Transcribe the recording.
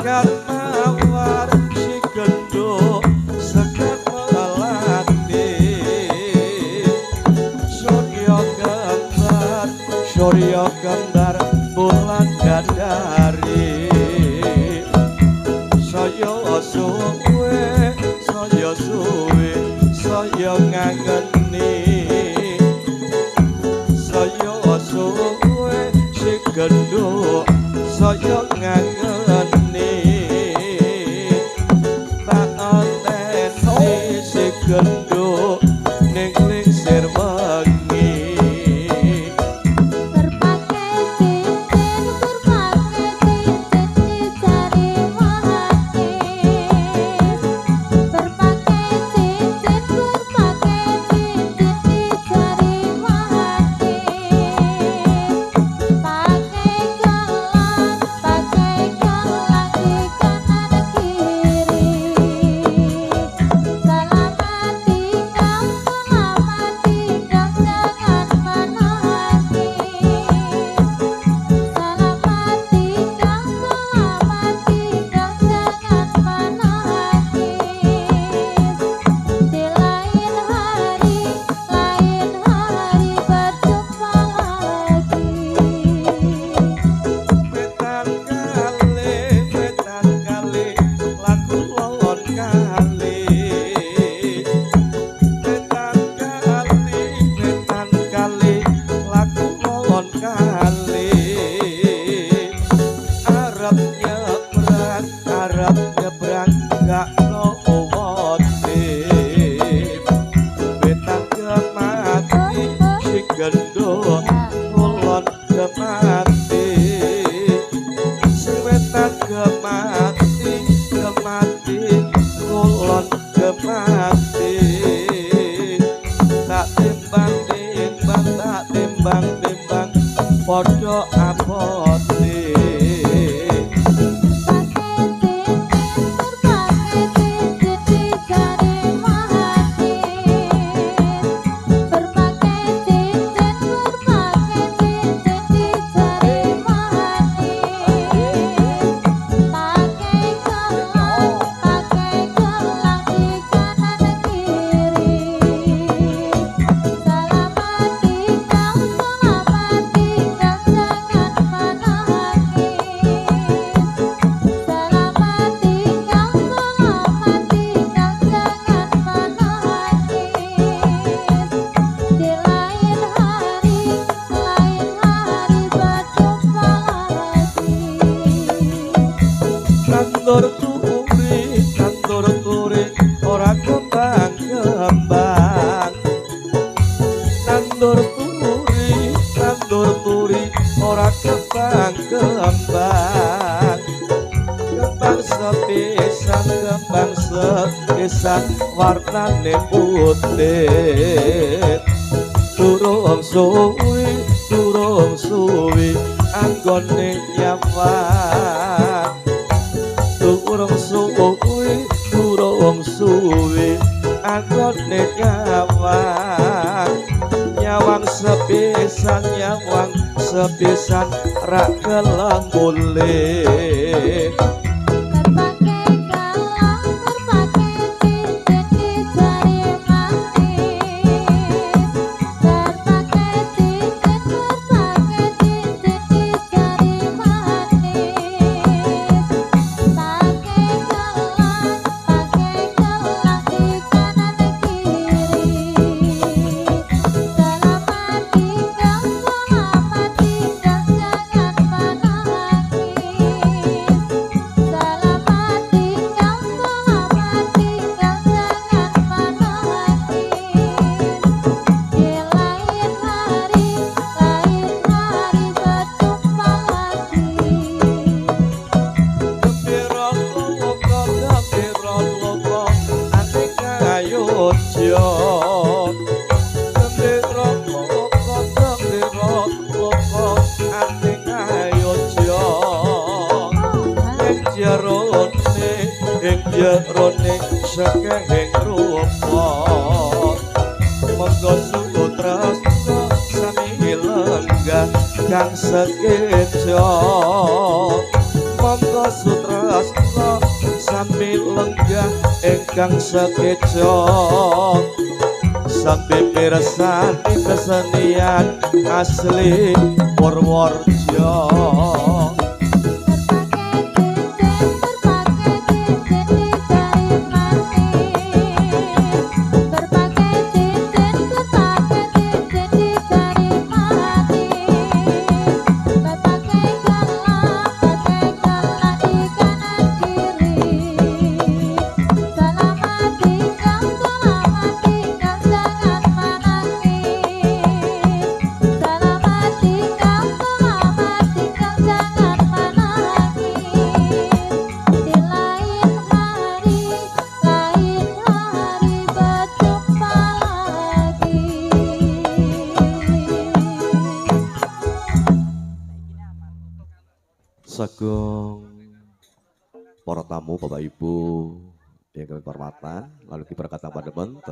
sekat mawar si gendho sekat melati Surya kembar bulan gandari saya suwe saya ngangeni saya suwe si gendho saya ngangeni tak anteni si gendho ning lingsir wengi Podo apote kantor turi ora kembang kantor turi ora kembang sepisan warnane putih durung suwi anggone nyawang durung suwi anggone nyawang sepisan rak keleng mulih jerone sekehing rupa monggo sutra sami lenggah kang sekeca monggo sutresna sami lenggah ingkang sekeca sampai pirsani kesenian asli Purworejo. Sagung para tamu Bapak Ibu yang kami hormatan lalu diberkati panjenengan